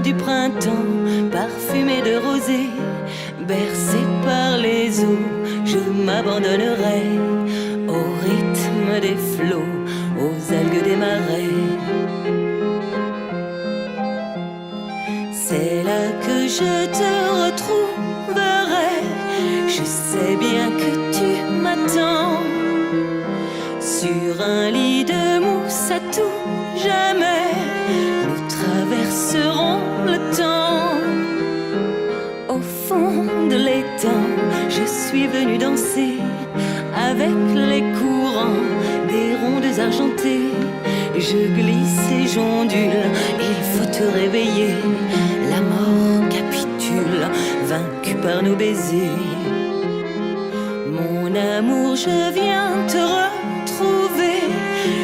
du printemps, parfumé de rosée, bercé par les eaux, je m'abandonnerai au rythme des flots, aux algues des marais. C'est là que je te retrouverai. Je sais bien que tu m'attends sur un lit de mousse à tout jamais. Nous traverserons le temps. Au fond de l'étang, je suis venue danser avec les courants des rondes argentées. Je glisse et j'ondule, il faut te réveiller. La mort capitule, vaincue par nos baisers. Mon amour, je viens te retrouver.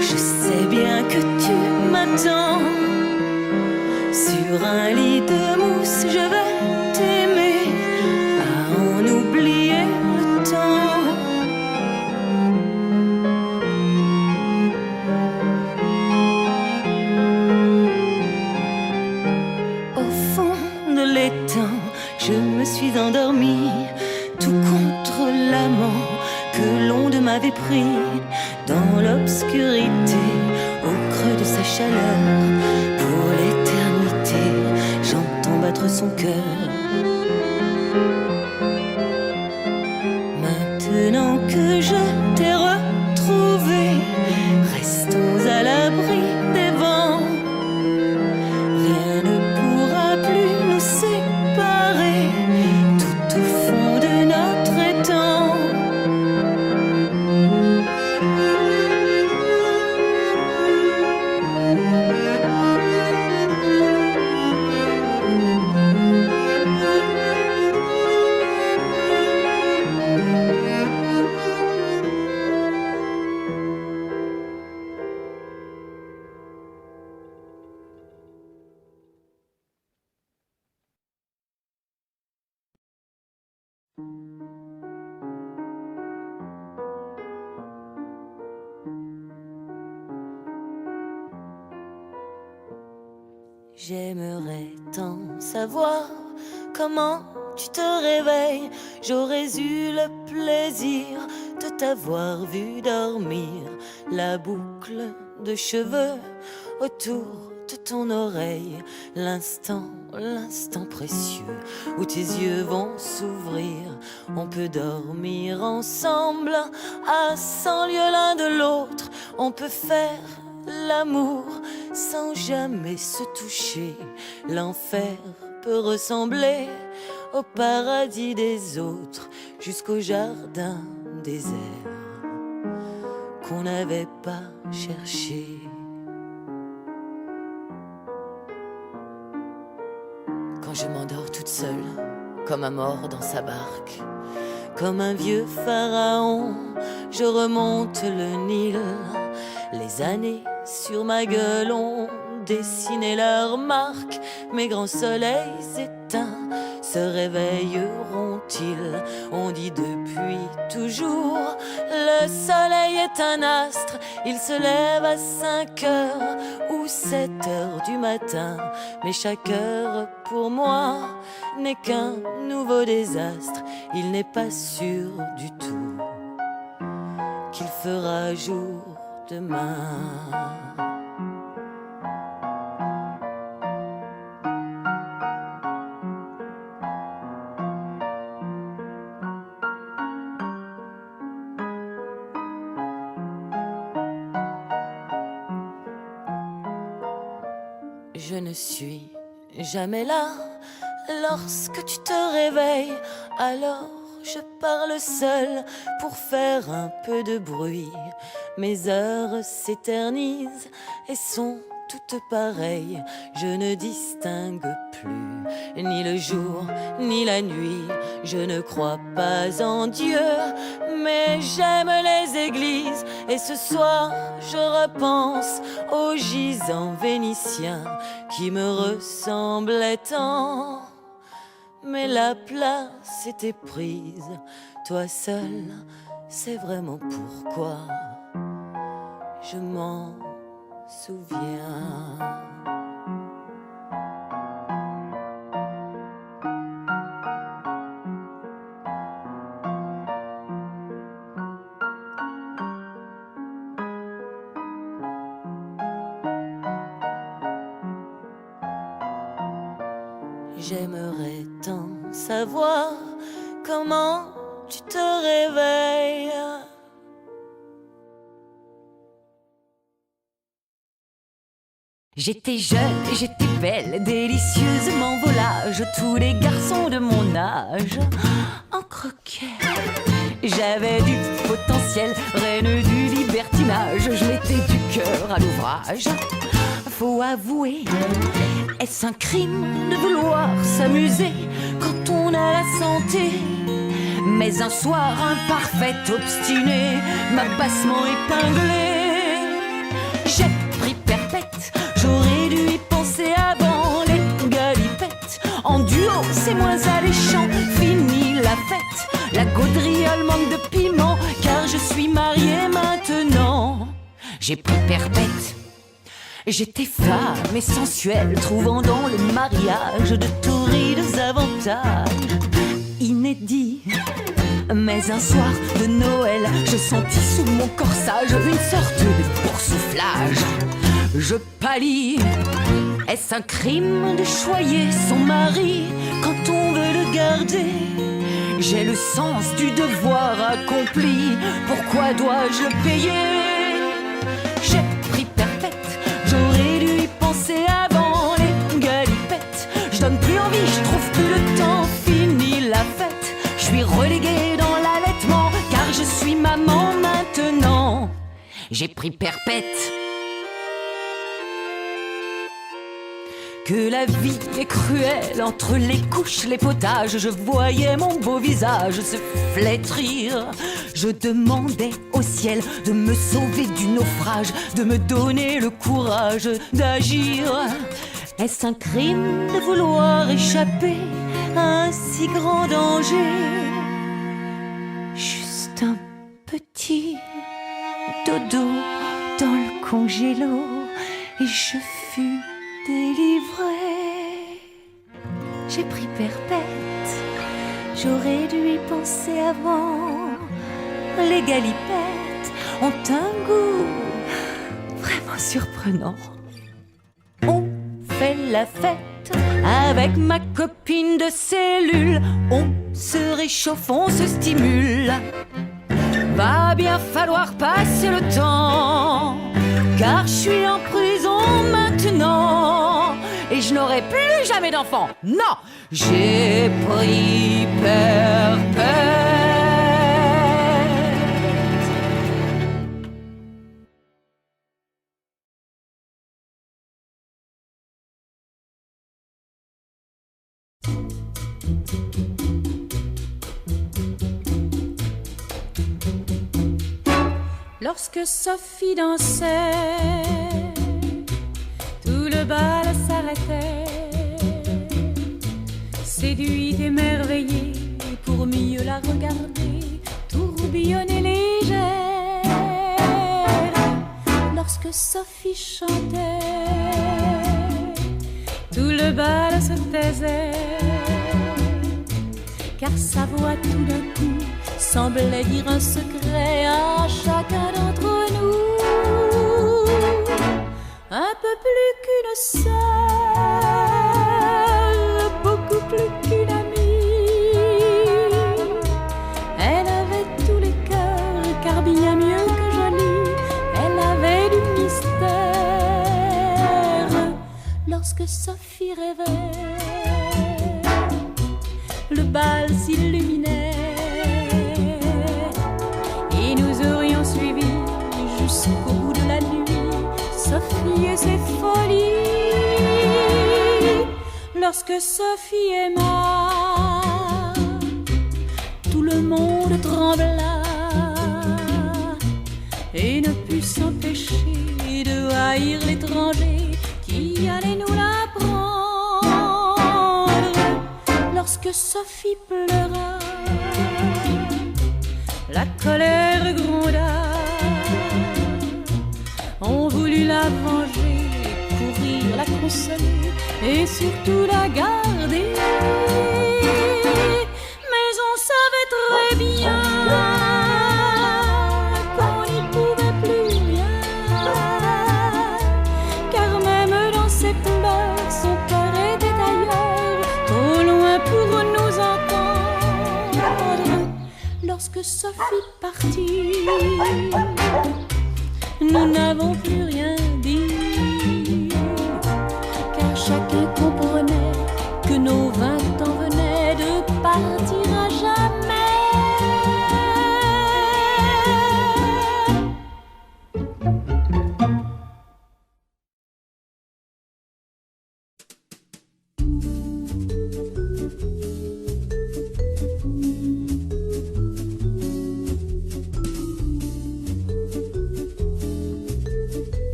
Je sais bien que tu m'attends. Sur un lit de mousse, je vais t'aimer à en oublier le temps. Au fond de l'étang, je me suis endormie, tout contre l'amant que l'onde m'avait pris. Dans l'obscurité, au creux de sa chaleur, pour l'éternité, j'entends battre son cœur. Maintenant que je t'ai retrouvé, restons à l'abri des vents. Rien ne pourra plus nous séparer, tout au fond de notre étang. J'aimerais tant savoir comment tu te réveilles. J'aurais eu le plaisir de t'avoir vu dormir. La boucle de cheveux autour de ton oreille. L'instant précieux où tes yeux vont s'ouvrir. On peut dormir ensemble à 100 lieues l'un de l'autre. On peut faire l'amour sans jamais se toucher. L'enfer peut ressembler au paradis des autres, jusqu'au jardin désert qu'on n'avait pas cherché. Quand je m'endors toute seule, comme un mort dans sa barque, comme un vieux pharaon, je remonte le Nil. Les années sur ma gueule ont dessiné leurs marques. Mes grands soleils éteints se réveilleront-ils? On dit depuis toujours, le soleil est un astre. Il se lève à 5 heures ou 7 heures du matin. Mais chaque heure pour moi n'est qu'un nouveau désastre. Il n'est pas sûr du tout qu'il fera jour demain. Je ne suis jamais là lorsque tu te réveilles. Alors je parle seule pour faire un peu de bruit. Mes heures s'éternisent et sont toutes pareilles. Je ne distingue plus ni le jour ni la nuit. Je ne crois pas en Dieu, mais j'aime les églises. Et ce soir je repense aux gisants vénitiens qui me ressemblaient tant. Mais la place était prise, toi seul, c'est vraiment pourquoi je m'en souviens. J'aimerais tant savoir comment tu te réveilles. J'étais jeune, j'étais belle, délicieusement volage. Tous les garçons de mon âge en croquaient. J'avais du potentiel, reine du libertinage. Je mettais du cœur à l'ouvrage. Faut avouer, est-ce un crime de vouloir s'amuser quand on a la santé? Mais un soir, un parfait obstiné m'a bassement épinglé. J'ai pris perpète, j'aurais dû y penser avant. Les galipettes, en duo, c'est moins alléchant. Fini la fête, la gaudriole manque de piment, car je suis mariée maintenant. J'ai pris perpète. J'étais femme et sensuelle, trouvant dans le mariage de torrides avantages inédits. Mais un soir de Noël, je sentis sous mon corsage une sorte de boursouflage. Je pâlis. Est-ce un crime de choyer son mari quand on veut le garder? J'ai le sens du devoir accompli, pourquoi dois-je le payer? J'ai pris perpète, j'aurais dû y penser avant. Les galipettes, je donne plus envie, je trouve plus le temps. Fini la fête, je suis reléguée dans l'allaitement, car je suis maman maintenant. J'ai pris perpète. Que la vie est cruelle, entre les couches, les potages, je voyais mon beau visage se flétrir. Je demandais au ciel de me sauver du naufrage, de me donner le courage d'agir. Est-ce un crime de vouloir échapper à un si grand danger? Juste un petit dodo dans le congélo et je fus délivrée. J'ai pris perpète, j'aurais dû y penser avant. Les galipettes ont un goût vraiment surprenant. On fait la fête avec ma copine de cellule. On se réchauffe, on se stimule. Va bien falloir passer le temps, car je suis en prison maintenant et je n'aurai plus jamais d'enfant. Non, j'ai pris perpète. Lorsque Sophie dansait, tout le bal s'arrêtait, séduite, émerveillée, pour mieux la regarder, tourbillonnait légère. Lorsque Sophie chantait, tout le bal se taisait, car sa voix tout d'un coup semblait dire un secret à chacun d'entre nous. Un peu plus qu'une sœur, beaucoup plus qu'une amie. Elle avait tous les cœurs, car bien mieux que jolie, elle avait du mystère. Lorsque Sophie rêvait, le bal s'illuminait. Jusqu'au bout de la nuit, Sophie et ses folies. Lorsque Sophie aima, tout le monde trembla et ne put s'empêcher de haïr l'étranger qui allait nous la prendre. Lorsque Sophie pleura, la colère gronda. On voulut la venger, courir, la consoler et surtout la garder. Mais on savait très bien qu'on n'y pouvait plus rien, car même dans ses pleurs, son cœur était ailleurs. lorsque Sophie partit, nous n'avons plus rien dit, car chacun comprenait que nos 20 ans venaient de partir à jamais.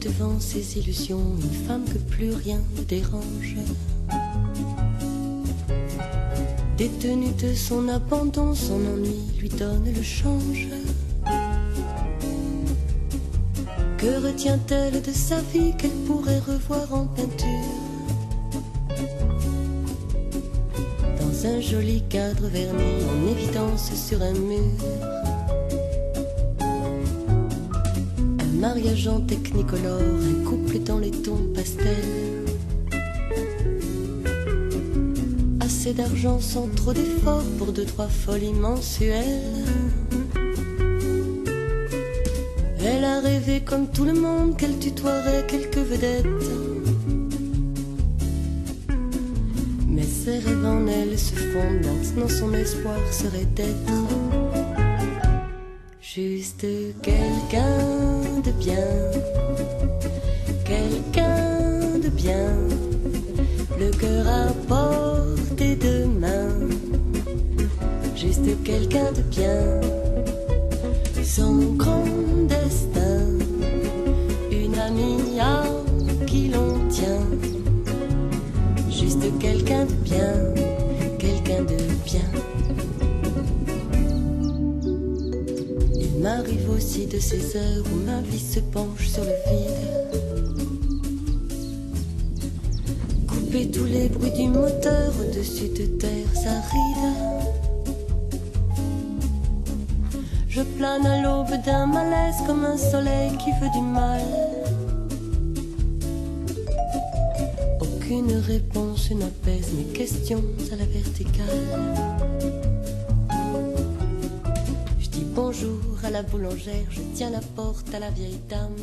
Devant ses illusions, une femme que plus rien ne dérange, détenue de son abandon, son ennui lui donne le change. Que retient-elle de sa vie qu'elle pourrait revoir en peinture, dans un joli cadre verni en évidence sur un mur? Mariage en technicolore, un couple dans les tons pastels, assez d'argent sans trop d'efforts pour 2-3 folies mensuelles. Elle a rêvé comme tout le monde qu'elle tutoierait quelques vedettes, mais ses rêves en elle se fondent. Maintenant son espoir serait d'être juste quelqu'un de bien, quelqu'un de bien, le cœur à portée de main, juste quelqu'un de bien, son grand destin, une amie à qui l'on tient, juste quelqu'un de bien, quelqu'un de bien. Il m'arrive aussi de ces heures où ma vie se penche sur le vide, couper tous les bruits du moteur au-dessus de terres arides. Je plane à l'aube d'un malaise comme un soleil qui veut du mal. Aucune réponse n'apaise mes questions à la verticale. Bonjour à la boulangère, je tiens la porte à la vieille dame.